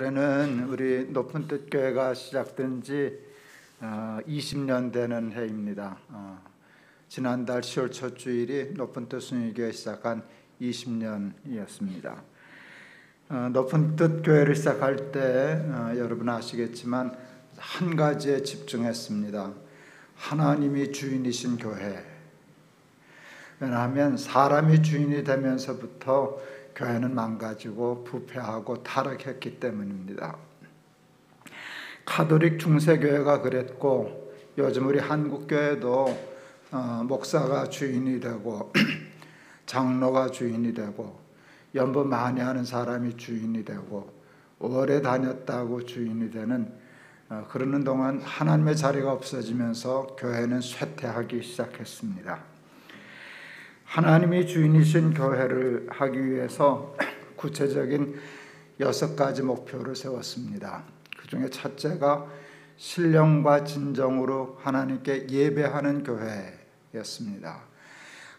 올해는 우리 높은 뜻 교회가 시작된 지 20년 되는 해입니다. 지난달 10월 첫 주일이 높은 뜻 순위교회 시작한 20년이었습니다. 높은 뜻 교회를 시작할 때 여러분 아시겠지만 한 가지에 집중했습니다. 하나님이 주인이신 교회. 왜냐하면 사람이 주인이 되면서부터 교회는 망가지고 부패하고 타락했기 때문입니다. 가톨릭 중세교회가 그랬고 요즘 우리 한국교회도 목사가 주인이 되고 장로가 주인이 되고 연보 많이 하는 사람이 주인이 되고 오래 다녔다고 주인이 되는 그러는 동안 하나님의 자리가 없어지면서 교회는 쇠퇴하기 시작했습니다. 하나님이 주인이신 교회를 하기 위해서 구체적인 6가지 목표를 세웠습니다. 그 중에 첫째가 신령과 진정으로 하나님께 예배하는 교회였습니다.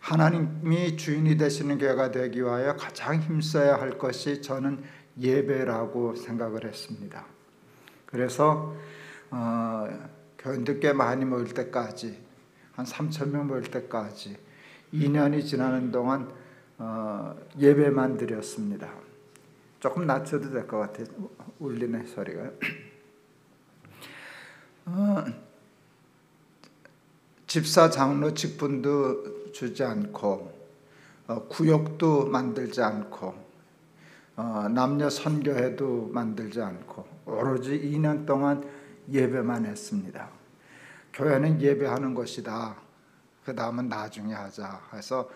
하나님이 주인이 되시는 교회가 되기 위하여 가장 힘써야 할 것이 저는 예배라고 생각을 했습니다. 그래서 교인들 꽤 많이 모일 때까지 한 3,000명 모일 때까지 2년이 지나는 동안 예배만 드렸습니다. 조금 낮춰도 될 것 같아요. 울리네 소리가. 집사 장로 직분도 주지 않고 구역도 만들지 않고 남녀 선교회도 만들지 않고 오로지 2년 동안 예배만 했습니다. 교회는 예배하는 것이다. 그 다음은 나중에 하자 해서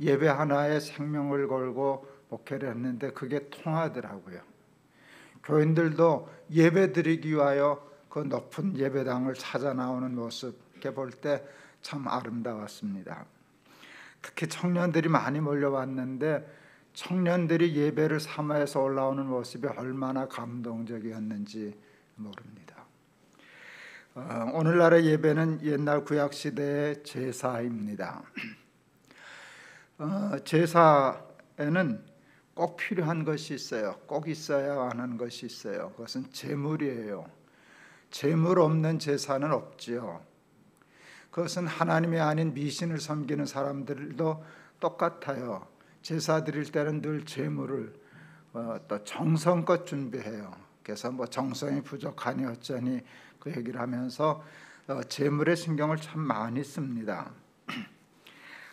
예배 하나에 생명을 걸고 목회를 했는데 그게 통하더라고요. 교인들도 예배 드리기 위하여 그 높은 예배당을 찾아 나오는 모습 이렇게 볼 때 참 아름다웠습니다. 특히 청년들이 많이 몰려왔는데 청년들이 예배를 삼아서 올라오는 모습이 얼마나 감동적이었는지 모릅니다. 오늘날의 예배는 옛날 구약시대의 제사입니다. 제사에는 꼭 필요한 것이 있어요. 꼭 있어야 하는 것이 있어요. 그것은 제물이에요. 제물 없는 제사는 없지요. 그것은 하나님이 아닌 미신을 섬기는 사람들도 똑같아요. 제사 드릴 때는 늘 제물을 또 정성껏 준비해요. 그래서 정성이 부족하니 어쩌니 그 얘기를 하면서 제물에 신경을 참 많이 씁니다.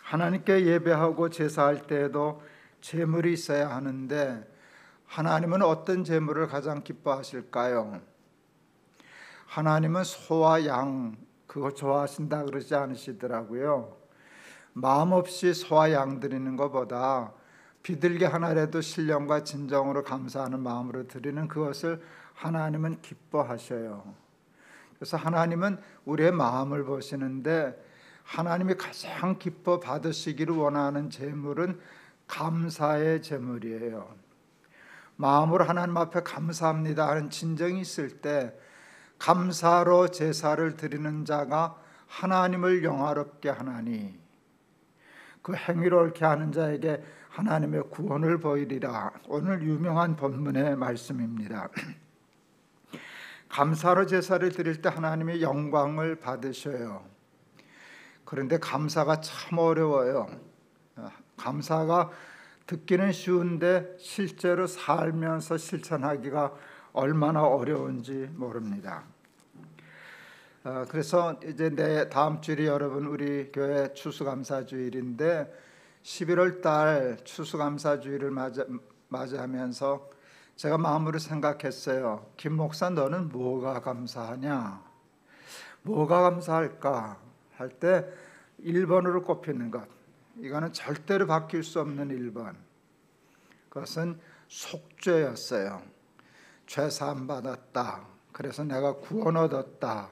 하나님께 예배하고 제사할 때에도 제물이 있어야 하는데 하나님은 어떤 제물을 가장 기뻐하실까요? 하나님은 소와 양 그거 좋아하신다 그러지 않으시더라고요. 마음 없이 소와 양 드리는 것보다 비둘기 하나라도 신령과 진정으로 감사하는 마음으로 드리는 그것을 하나님은 기뻐하셔요. 그래서 하나님은 우리의 마음을 보시는데 하나님이 가장 기뻐 받으시기를 원하는 제물은 감사의 제물이에요. 마음으로 하나님 앞에 감사합니다 하는 진정이 있을 때 감사로 제사를 드리는 자가 하나님을 영화롭게 하나니 그 행위를 옳게 하는 자에게 하나님의 구원을 보이리라. 오늘 유명한 본문의 말씀입니다. 감사로 제사를 드릴 때 하나님의 영광을 받으셔요. 그런데 감사가 참 어려워요. 감사가 듣기는 쉬운데 실제로 살면서 실천하기가 얼마나 어려운지 모릅니다. 그래서 이제 내 다음 주일이 여러분 우리 교회 추수감사주일인데 11월 달 추수감사주일을 맞이하면서 제가 마음으로 생각했어요. 김 목사 너는 뭐가 감사하냐? 뭐가 감사할까? 할 때 1번으로 꼽히는 것. 이거는 절대로 바뀔 수 없는 1번. 그것은 속죄였어요. 죄 사함 받았다. 그래서 내가 구원 얻었다.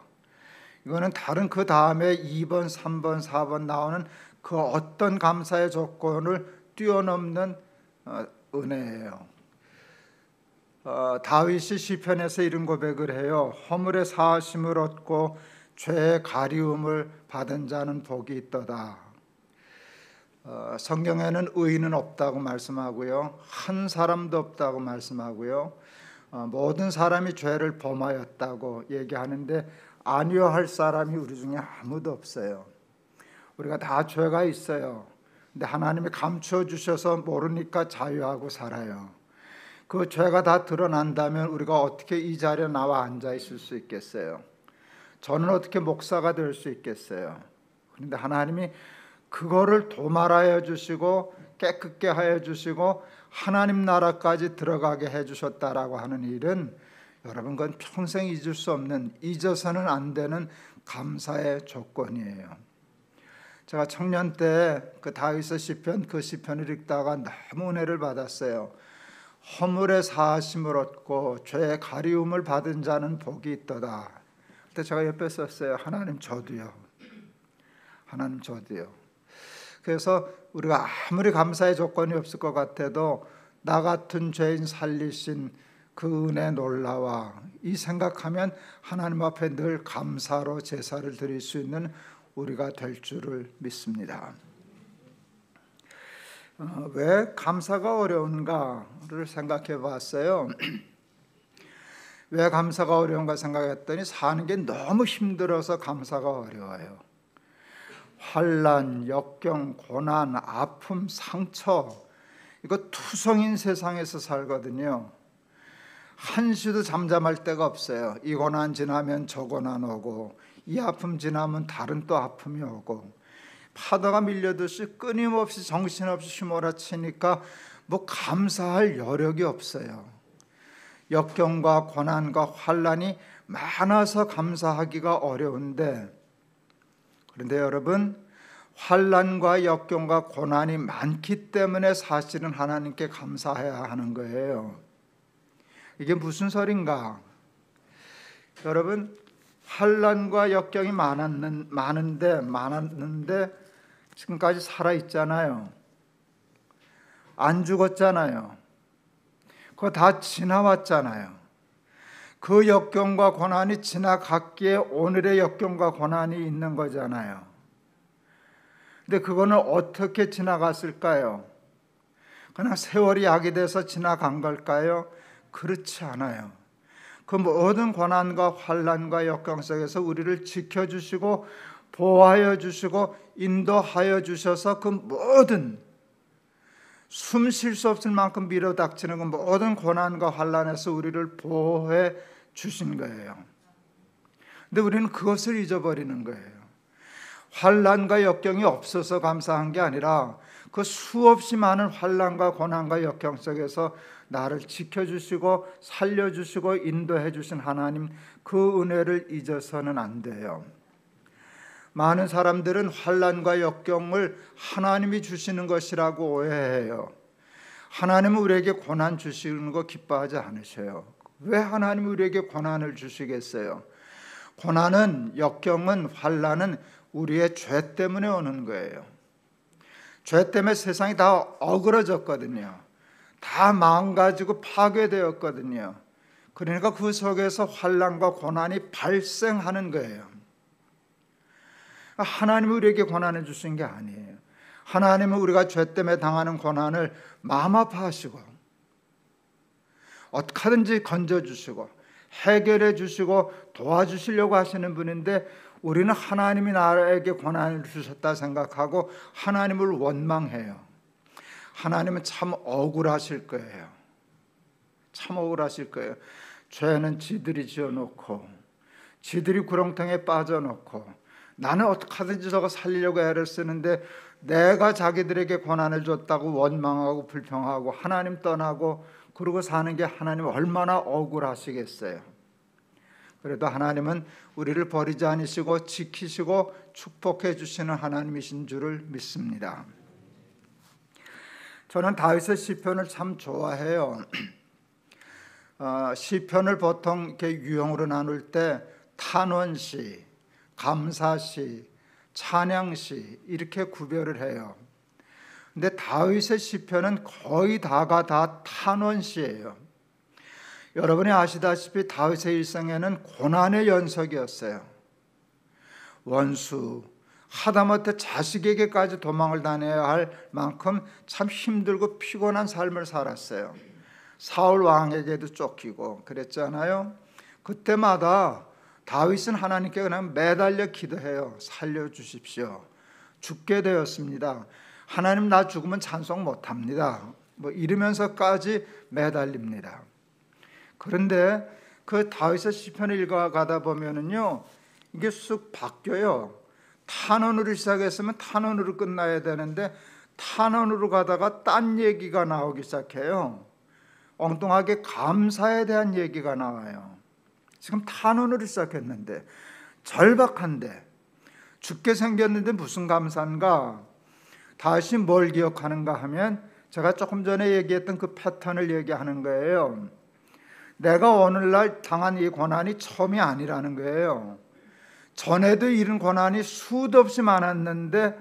이거는 다른 그 다음에 2번, 3번, 4번 나오는 그 어떤 감사의 조건을 뛰어넘는 은혜예요. 다윗이 시편에서 이런 고백을 해요. 허물의 사하심을 얻고 죄의 가리움을 받은 자는 복이 있도다. 성경에는 의인은 없다고 말씀하고요. 한 사람도 없다고 말씀하고요. 모든 사람이 죄를 범하였다고 얘기하는데 아니요 할 사람이 우리 중에 아무도 없어요. 우리가 다 죄가 있어요. 근데 하나님이 감추어 주셔서 모르니까 자유하고 살아요. 그 죄가 다 드러난다면 우리가 어떻게 이 자리에 나와 앉아 있을 수 있겠어요? 저는 어떻게 목사가 될 수 있겠어요? 그런데 하나님이 그거를 도말하여 주시고 깨끗게 하여 주시고 하나님 나라까지 들어가게 해 주셨다라고 하는 일은 여러분 그건 평생 잊을 수 없는, 잊어서는 안 되는 감사의 조건이에요. 제가 청년 때 그 다윗의 시편, 그 시편을 읽다가 너무 은혜를 받았어요. 허물의 사하심을 얻고 죄의 가리움을 받은 자는 복이 있도다. 그때 제가 옆에 썼어요. 하나님 저도요. 하나님 저도요. 그래서 우리가 아무리 감사의 조건이 없을 것 같아도 나 같은 죄인 살리신 그 은혜 놀라와 이 생각하면 하나님 앞에 늘 감사로 제사를 드릴 수 있는 우리가 될 줄을 믿습니다. 왜 감사가 어려운가를 생각해 봤어요. 왜 감사가 어려운가 생각했더니 사는 게 너무 힘들어서 감사가 어려워요. 환난, 역경, 고난, 아픔, 상처, 이거 투성인 세상에서 살거든요. 한시도 잠잠할 데가 없어요. 이 고난 지나면 저 고난 오고 이 아픔 지나면 다른 또 아픔이 오고 파도가 밀려듯이 끊임없이 정신없이 휘몰아치니까 뭐 감사할 여력이 없어요. 역경과 고난과 환난이 많아서 감사하기가 어려운데, 그런데 여러분 환난과 역경과 고난이 많기 때문에 사실은 하나님께 감사해야 하는 거예요. 이게 무슨 소린가? 여러분 환난과 역경이 많았는데 지금까지 살아있잖아요. 안 죽었잖아요. 그거 다 지나왔잖아요. 그 역경과 고난이 지나갔기에 오늘의 역경과 고난이 있는 거잖아요. 근데 그거는 어떻게 지나갔을까요? 그냥 세월이 약이 돼서 지나간 걸까요? 그렇지 않아요. 그 모든 고난과 환난과 역경 속에서 우리를 지켜주시고 보호하여 주시고 인도하여 주셔서 그 모든 숨 쉴 수 없을 만큼 밀어닥치는 그 모든 고난과 환난에서 우리를 보호해 주신 거예요. 근데 우리는 그것을 잊어버리는 거예요. 환난과 역경이 없어서 감사한 게 아니라 그 수없이 많은 환난과 고난과 역경 속에서 나를 지켜주시고 살려주시고 인도해 주신 하나님, 그 은혜를 잊어서는 안 돼요. 많은 사람들은 환난과 역경을 하나님이 주시는 것이라고 오해해요. 하나님은 우리에게 고난 주시는 거 기뻐하지 않으셔요. 왜 하나님이 우리에게 고난을 주시겠어요? 고난은, 역경은, 환난은 우리의 죄 때문에 오는 거예요. 죄 때문에 세상이 다 어그러졌거든요. 다 망가지고 파괴되었거든요. 그러니까 그 속에서 환난과 고난이 발생하는 거예요. 하나님이 우리에게 고난을 주신 게 아니에요. 하나님은 우리가 죄 때문에 당하는 고난을 마음 아파하시고 어떻게 하든지 건져주시고 해결해 주시고 도와주시려고 하시는 분인데, 우리는 하나님이 나에게 고난을 주셨다 생각하고 하나님을 원망해요. 하나님은 참 억울하실 거예요. 참 억울하실 거예요. 죄는 지들이 지어놓고 지들이 구렁텅이에 빠져놓고 나는 어떻게 하든지 저거 살리려고 애를 쓰는데 내가 자기들에게 고난을 줬다고 원망하고 불평하고 하나님 떠나고 그러고 사는 게 하나님 얼마나 억울하시겠어요. 그래도 하나님은 우리를 버리지 않으시고 지키시고 축복해 주시는 하나님이신 줄을 믿습니다. 저는 다윗의 시편을 참 좋아해요. 시편을 보통 이렇게 유형으로 나눌 때 탄원시, 감사시, 찬양시 이렇게 구별을 해요. 근데 다윗의 시편은 거의 다가 다 탄원시예요. 여러분이 아시다시피 다윗의 일생에는 고난의 연속이었어요. 원수, 하다못해 자식에게까지 도망을 다녀야 할 만큼 참 힘들고 피곤한 삶을 살았어요. 사울 왕에게도 쫓기고 그랬잖아요. 그때마다 다윗은 하나님께 그냥 매달려 기도해요. 살려주십시오. 죽게 되었습니다. 하나님 나 죽으면 찬송 못합니다. 뭐 이러면서까지 매달립니다. 그런데 그 다윗의 시편을 읽어가다 보면은요, 이게 쑥 바뀌어요. 탄원으로 시작했으면 탄원으로 끝나야 되는데 탄원으로 가다가 딴 얘기가 나오기 시작해요. 엉뚱하게 감사에 대한 얘기가 나와요. 지금 탄원으로 시작했는데 절박한데 죽게 생겼는데 무슨 감사인가? 다시 뭘 기억하는가 하면 제가 조금 전에 얘기했던 그 패턴을 얘기하는 거예요. 내가 오늘날 당한 이 고난이 처음이 아니라는 거예요. 전에도 이런 고난이 수도 없이 많았는데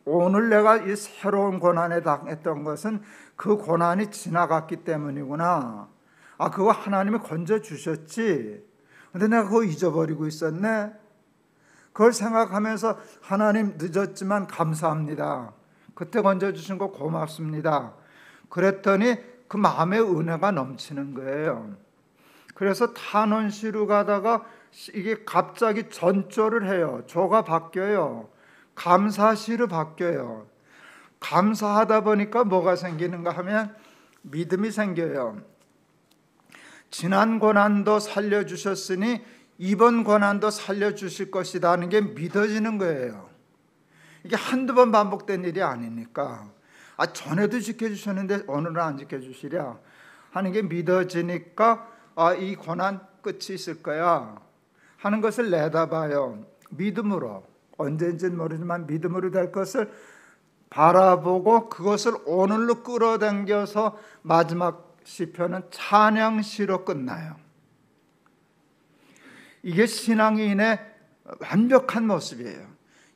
오늘 내가 이 새로운 고난에 당했던 것은 그 고난이 지나갔기 때문이구나. 그거 하나님이 건져주셨지. 근데 내가 그거 잊어버리고 있었네. 그걸 생각하면서 하나님 늦었지만 감사합니다. 그때 건져주신 거 고맙습니다. 그랬더니 그 마음의 은혜가 넘치는 거예요. 그래서 탄원시로 가다가 이게 갑자기 전조를 해요. 조가 바뀌어요. 감사시로 바뀌어요. 감사하다 보니까 뭐가 생기는가 하면 믿음이 생겨요. 지난 고난도 살려주셨으니 이번 고난도 살려주실 것이다 하는 게 믿어지는 거예요. 이게 한두 번 반복된 일이 아니니까 전에도 지켜주셨는데 오늘은 안 지켜주시랴 하는 게 믿어지니까 이 고난 끝이 있을 거야 하는 것을 내다봐요. 믿음으로, 언제인지는 모르지만 믿음으로 될 것을 바라보고 그것을 오늘로 끌어당겨서 마지막 시편은 찬양시로 끝나요. 이게 신앙인의 완벽한 모습이에요.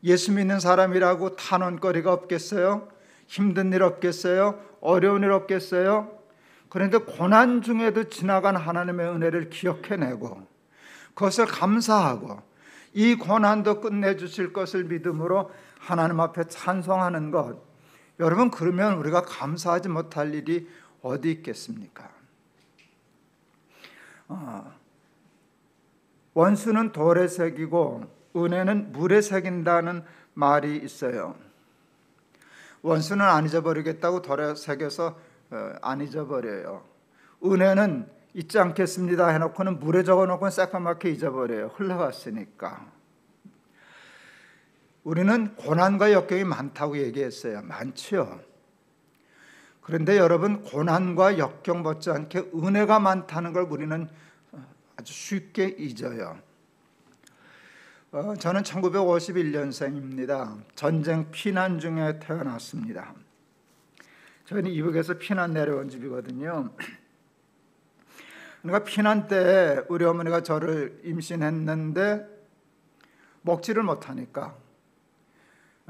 예수 믿는 사람이라고 탄원거리가 없겠어요? 힘든 일 없겠어요? 어려운 일 없겠어요? 그런데 고난 중에도 지나간 하나님의 은혜를 기억해내고 그것을 감사하고 이 고난도 끝내주실 것을 믿음으로 하나님 앞에 찬송하는 것, 여러분, 그러면 우리가 감사하지 못할 일이 어디 있겠습니까? 원수는 돌에 새기고 은혜는 물에 새긴다는 말이 있어요. 원수는 안 잊어버리겠다고 돌에 새겨서 안 잊어버려요. 은혜는 잊지 않겠습니다 해놓고는 물에 적어놓고는 새까맣게 잊어버려요. 흘러갔으니까. 우리는 고난과 역경이 많다고 얘기했어요. 많지요. 그런데 여러분, 고난과 역경 못지않게 은혜가 많다는 걸 우리는 아주 쉽게 잊어요. 저는 1951년생입니다. 전쟁 피난 중에 태어났습니다. 저희는 이북에서 피난 내려온 집이거든요. 그러니까 피난 때 우리 어머니가 저를 임신했는데 먹지를 못하니까,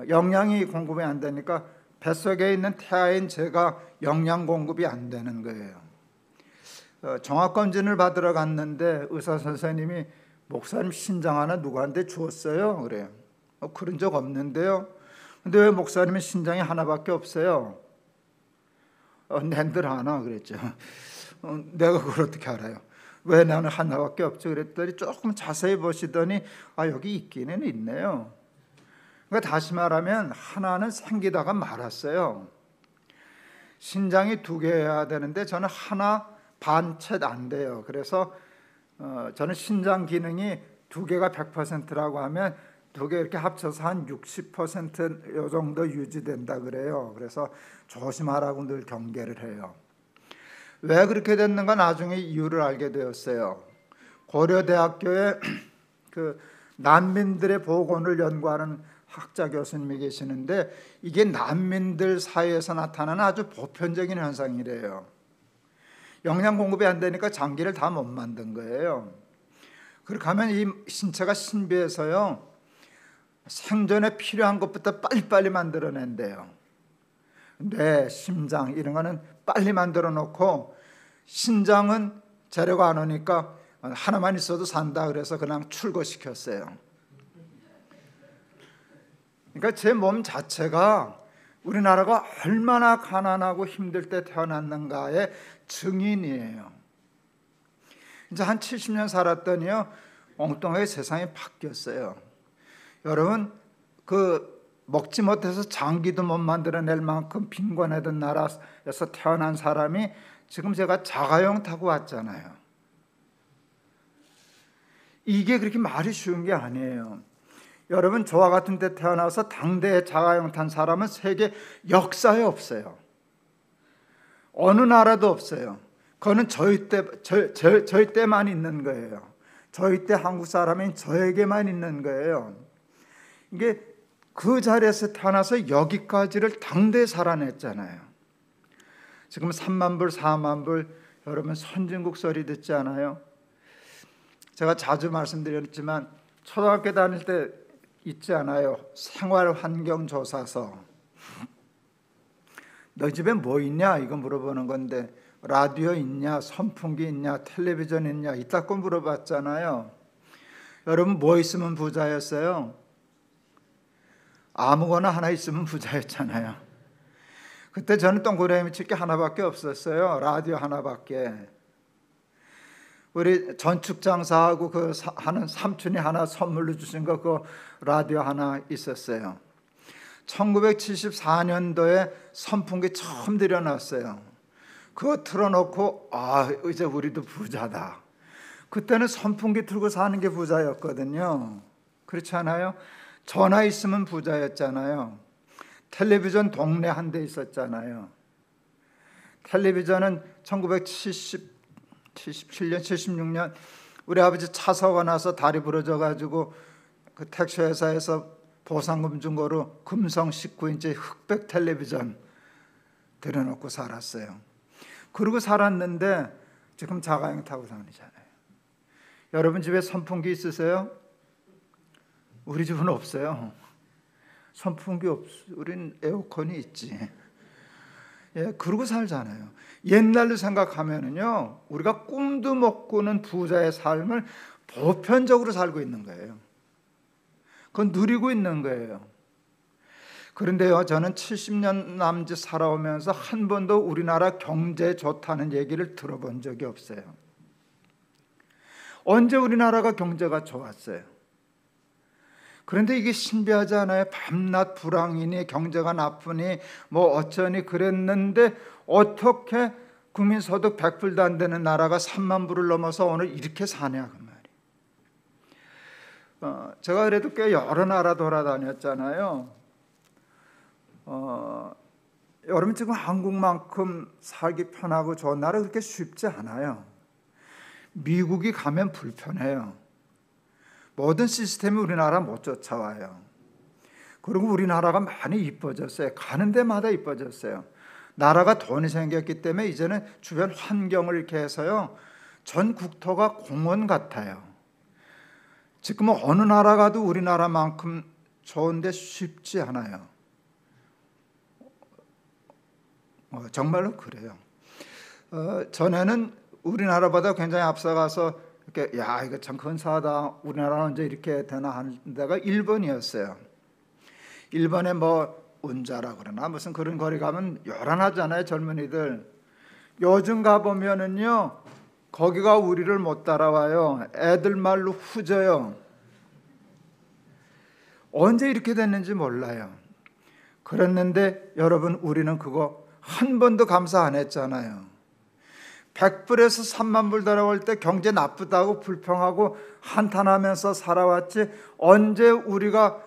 영양이 공급이 안 되니까 뱃속에 있는 태아인 제가 영양 공급이 안 되는 거예요. 종합검진을 받으러 갔는데 의사 선생님이 목사님 신장 하나 누구한테 주었어요? 그래요. 그런 적 없는데요. 근데 왜 목사님은 신장이 하나밖에 없어요? 낸들 하나 그랬죠. 내가 그걸 어떻게 알아요? 왜 나는 하나밖에 없죠? 그랬더니 조금 자세히 보시더니 여기 있기는 있네요. 그러니까 다시 말하면 하나는 생기다가 말았어요. 신장이 2개여야 되는데 저는 하나 반 채 안 돼요. 그래서 저는 신장 기능이 2개가 100%라고 하면 2개 이렇게 합쳐서 한 60% 요 정도 유지된다 그래요. 그래서 조심하라고 늘 경계를 해요. 왜 그렇게 됐는가 나중에 이유를 알게 되었어요. 고려대학교에 그 난민들의 보건을 연구하는 학자 교수님이 계시는데 이게 난민들 사이에서 나타나는 아주 보편적인 현상이래요. 영양 공급이 안 되니까 장기를 다 못 만든 거예요. 그렇게 하면 이 신체가 신비해서요, 생존에 필요한 것부터 빨리빨리 만들어낸대요. 뇌, 심장 이런 거는 빨리 만들어 놓고 신장은 재료가 안 오니까 하나만 있어도 산다 그래서 그냥 출고시켰어요. 그러니까 제 몸 자체가 우리나라가 얼마나 가난하고 힘들 때 태어났는가에 증인이에요. 이제 한 70년 살았더니요, 엉뚱하게 세상이 바뀌었어요. 여러분, 먹지 못해서 장기도 못 만들어낼 만큼 빈곤하던 나라에서 태어난 사람이 지금 제가 자가용 타고 왔잖아요. 이게 그렇게 말이 쉬운 게 아니에요. 여러분, 저와 같은 데 태어나서 당대에 자가용 탄 사람은 세계 역사에 없어요. 어느 나라도 없어요. 그거는 저희 때만 있는 거예요. 저희 때 한국 사람인 저에게만 있는 거예요. 이게 그 자리에서 태어나서 여기까지를 당대에 살아냈잖아요. 지금 3만 불, 4만 불, 여러분 선진국 소리 듣지 않아요? 제가 자주 말씀드렸지만 초등학교 다닐 때 있지 않아요? 생활환경조사서. 너 집에 뭐 있냐? 이거 물어보는 건데 라디오 있냐? 선풍기 있냐? 텔레비전 있냐? 이따고 물어봤잖아요. 여러분 뭐 있으면 부자였어요? 아무거나 하나 있으면 부자였잖아요. 그때 저는 동그라미 칠 게 하나밖에 없었어요. 라디오 하나밖에. 우리 전축장사하고 하는 삼촌이 하나 선물로 주신 거 그 라디오 하나 있었어요. 1974년도에 선풍기 처음 들여놨어요. 그거 틀어놓고 이제 우리도 부자다. 그때는 선풍기 틀고 사는 게 부자였거든요. 그렇지 않아요? 전화 있으면 부자였잖아요. 텔레비전 동네 한 대 있었잖아요. 텔레비전은 1977년, 76년 우리 아버지 차 사고 나서 다리 부러져가지고 그 택시회사에서 보상금 준 거로 금성 19인치 흑백 텔레비전 들여놓고 살았어요. 그러고 살았는데 지금 자가용 타고 다니잖아요. 여러분 집에 선풍기 있으세요? 우리 집은 없어요. 선풍기 우린 에어컨이 있지. 그러고 살잖아요. 옛날로 생각하면은요, 우리가 꿈도 못 꾸는 부자의 삶을 보편적으로 살고 있는 거예요. 그건 누리고 있는 거예요. 그런데요, 저는 70년 남짓 살아오면서 한 번도 우리나라 경제 좋다는 얘기를 들어본 적이 없어요. 언제 우리나라가 경제가 좋았어요? 그런데 이게 신비하지 않아요? 밤낮 불황이니 경제가 나쁘니 뭐 어쩌니 그랬는데 어떻게 국민소득 100불도 안 되는 나라가 3만 불을 넘어서 오늘 이렇게 사냐 그 말이에요. 제가 그래도 꽤 여러 나라 돌아다녔잖아요. 여러분 지금 한국만큼 살기 편하고 좋은 나라 그렇게 쉽지 않아요. 미국이 가면 불편해요. 모든 시스템이 우리나라 못 쫓아와요. 그리고 우리나라가 많이 이뻐졌어요. 가는 데마다 이뻐졌어요. 나라가 돈이 생겼기 때문에 이제는 주변 환경을 이렇게 해서요, 전 국토가 공원 같아요. 지금 어느 나라 가도 우리나라만큼 좋은데 쉽지 않아요. 정말로 그래요. 전에는 우리나라보다 굉장히 앞서가서 이렇게 이거 참 근사하다. 우리나라는 언제 이렇게 되나 하는 데가 일본이었어요. 일본에 뭐 운자라 그러나 무슨 그런 거리 가면 요란하잖아요, 젊은이들. 요즘 가보면은요, 거기가 우리를 못 따라와요. 애들 말로 후져요. 언제 이렇게 됐는지 몰라요. 그랬는데 여러분, 우리는 그거 한 번도 감사 안 했잖아요. 100불에서 3만 불 달아올 때 경제 나쁘다고 불평하고 한탄하면서 살아왔지, 언제 우리가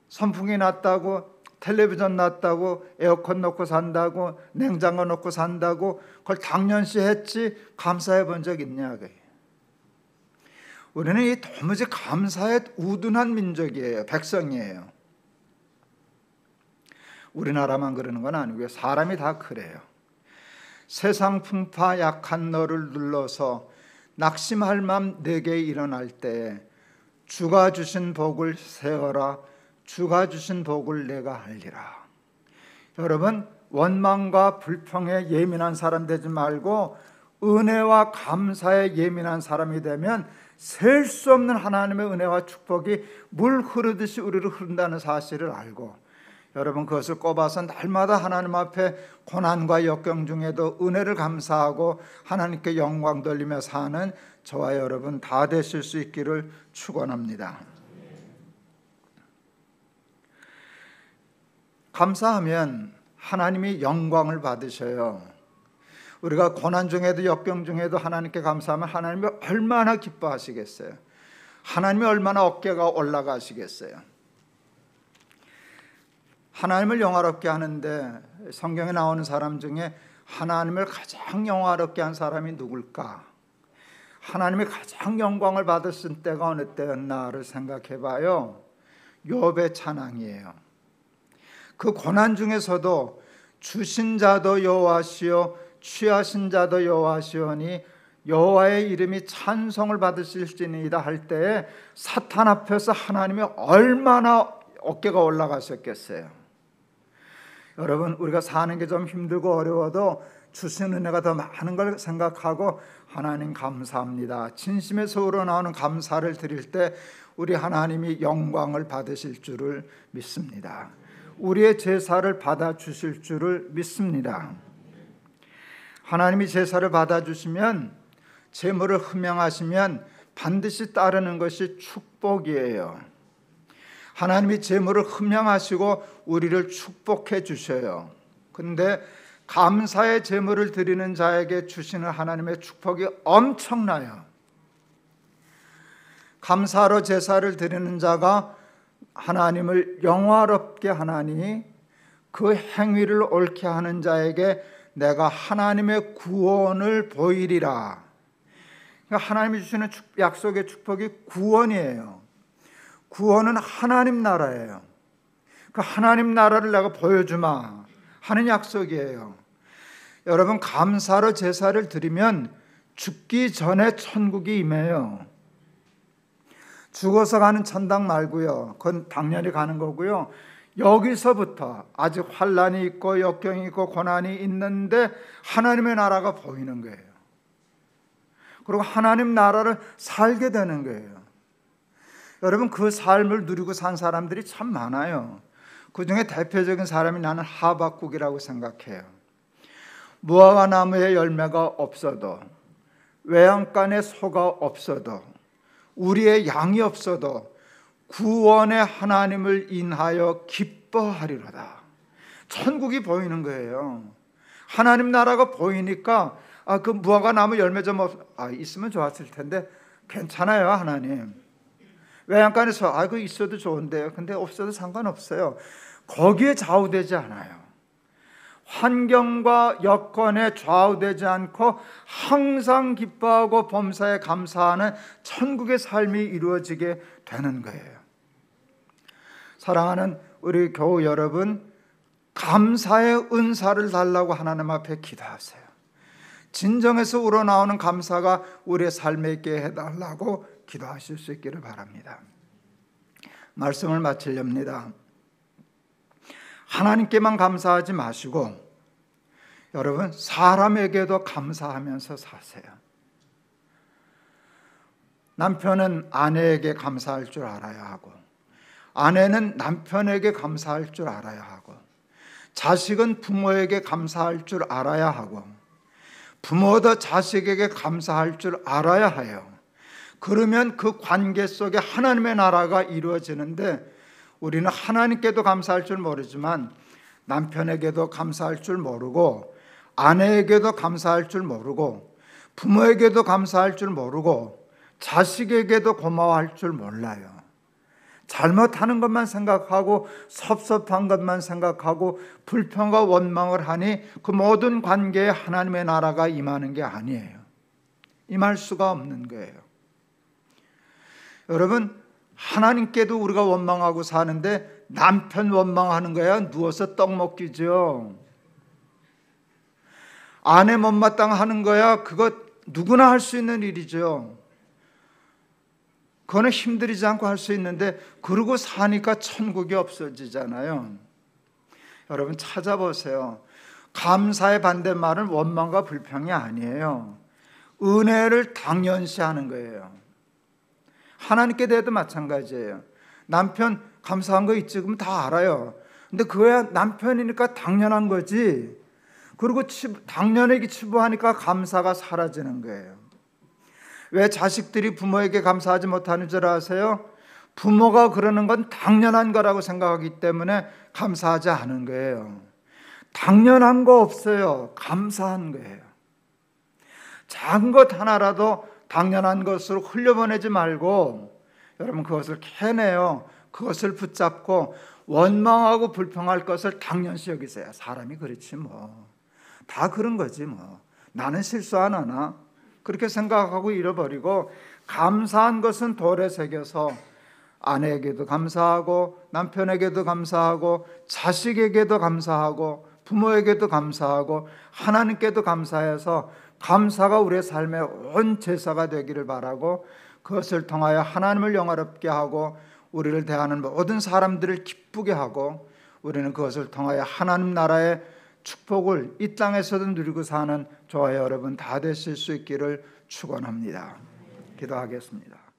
선풍기 났다고, 텔레비전 났다고, 에어컨 놓고 산다고, 냉장고 놓고 산다고 그걸 당연시 했지 감사해 본 적 있냐. 우리는 이 도무지 감사에 우둔한 민족이에요. 백성이에요. 우리나라만 그러는 건 아니고요. 사람이 다 그래요. 세상 풍파 약한 너를 눌러서 낙심할 맘 내게 일어날 때 주가 주신 복을 세어라. 주가 주신 복을 내가 알리라. 여러분, 원망과 불평에 예민한 사람 되지 말고 은혜와 감사에 예민한 사람이 되면 셀 수 없는 하나님의 은혜와 축복이 물 흐르듯이 우리를 흐른다는 사실을 알고, 여러분 그것을 꼽아서 날마다 하나님 앞에 고난과 역경 중에도 은혜를 감사하고 하나님께 영광 돌리며 사는 저와 여러분 다 되실 수 있기를 축원합니다. 감사하면 하나님이 영광을 받으셔요. 우리가 고난 중에도 역경 중에도 하나님께 감사하면 하나님이 얼마나 기뻐하시겠어요. 하나님이 얼마나 어깨가 올라가시겠어요. 하나님을 영화롭게 하는데 성경에 나오는 사람 중에 하나님을 가장 영화롭게 한 사람이 누굴까? 하나님이 가장 영광을 받으신 때가 어느 때였나를 생각해 봐요. 욥의 찬양이에요. 그 고난 중에서도 주신 자도 여호와시요 취하신 자도 여호와시오니 여호와의 이름이 찬송을 받으실지니이다 할 때에 사탄 앞에서 하나님이 얼마나 어깨가 올라가셨겠어요. 여러분 우리가 사는 게 좀 힘들고 어려워도 주신 은혜가 더 많은 걸 생각하고 하나님 감사합니다. 진심에서 우러나오는 감사를 드릴 때 우리 하나님이 영광을 받으실 줄을 믿습니다. 우리의 제사를 받아주실 줄을 믿습니다. 하나님이 제사를 받아주시면 제물을 흠양하시면 반드시 따르는 것이 축복이에요. 하나님이 제물을 흠양하시고 우리를 축복해 주셔요. 그런데 감사의 제물을 드리는 자에게 주시는 하나님의 축복이 엄청나요. 감사로 제사를 드리는 자가 하나님을 영화롭게 하나니 그 행위를 옳게 하는 자에게 내가 하나님의 구원을 보이리라. 그러니까 하나님이 주시는 약속의 축복이 구원이에요. 구원은 하나님 나라예요. 그 하나님 나라를 내가 보여주마 하는 약속이에요. 여러분 감사로 제사를 드리면 죽기 전에 천국이 임해요. 죽어서 가는 천당 말고요. 그건 당연히 가는 거고요. 여기서부터 아직 환난이 있고 역경이 있고 고난이 있는데 하나님의 나라가 보이는 거예요. 그리고 하나님 나라를 살게 되는 거예요. 여러분 그 삶을 누리고 산 사람들이 참 많아요. 그 중에 대표적인 사람이 나는 하박국이라고 생각해요. 무화과 나무에 열매가 없어도 외양간에 소가 없어도 우리의 양이 없어도 구원의 하나님을 인하여 기뻐하리로다. 천국이 보이는 거예요. 하나님 나라가 보이니까 그 무화과 나무 열매 좀 있으면 좋았을 텐데 괜찮아요 하나님. 외양간에서 그거 있어도 좋은데요. 근데 없어도 상관없어요. 거기에 좌우되지 않아요. 환경과 여건에 좌우되지 않고 항상 기뻐하고 범사에 감사하는 천국의 삶이 이루어지게 되는 거예요. 사랑하는 우리 교우 여러분, 감사의 은사를 달라고 하나님 앞에 기도하세요. 진정에서 우러나오는 감사가 우리의 삶에 있게 해달라고 기도하실 수 있기를 바랍니다. 말씀을 마치렵니다. 하나님께만 감사하지 마시고 여러분 사람에게도 감사하면서 사세요. 남편은 아내에게 감사할 줄 알아야 하고 아내는 남편에게 감사할 줄 알아야 하고 자식은 부모에게 감사할 줄 알아야 하고 부모도 자식에게 감사할 줄 알아야 해요. 그러면 그 관계 속에 하나님의 나라가 이루어지는데 우리는 하나님께도 감사할 줄 모르지만 남편에게도 감사할 줄 모르고 아내에게도 감사할 줄 모르고 부모에게도 감사할 줄 모르고 자식에게도 고마워할 줄 몰라요. 잘못하는 것만 생각하고 섭섭한 것만 생각하고 불평과 원망을 하니 그 모든 관계에 하나님의 나라가 임하는 게 아니에요. 임할 수가 없는 거예요. 여러분 하나님께도 우리가 원망하고 사는데 남편 원망하는 거야 누워서 떡 먹기죠. 아내 못마땅하는 거야 그거 누구나 할 수 있는 일이죠. 그거는 힘들이지 않고 할 수 있는데 그러고 사니까 천국이 없어지잖아요. 여러분 찾아보세요. 감사의 반대말은 원망과 불평이 아니에요. 은혜를 당연시하는 거예요. 하나님께 대해도 마찬가지예요. 남편 감사한 거 있지? 그럼 다 알아요. 근데 그거야 남편이니까 당연한 거지. 그리고 당연하게 치부하니까 감사가 사라지는 거예요. 왜 자식들이 부모에게 감사하지 못하는 줄 아세요? 부모가 그러는 건 당연한 거라고 생각하기 때문에 감사하지 않은 거예요. 당연한 거 없어요. 감사한 거예요. 작은 것 하나라도 당연한 것으로 흘려보내지 말고 여러분 그것을 캐내요. 그것을 붙잡고 원망하고 불평할 것을 당연시 여기세요. 사람이 그렇지 뭐. 다 그런 거지 뭐. 나는 실수 안 하나? 그렇게 생각하고 잃어버리고 감사한 것은 돌에 새겨서 아내에게도 감사하고 남편에게도 감사하고 자식에게도 감사하고 부모에게도 감사하고 하나님께도 감사해서 감사가 우리의 삶의 온 제사가 되기를 바라고 그것을 통하여 하나님을 영화롭게 하고 우리를 대하는 모든 사람들을 기쁘게 하고 우리는 그것을 통하여 하나님 나라의 축복을 이 땅에서도 누리고 사는 저와 여러분 다 되실 수 있기를 축원합니다. 기도하겠습니다.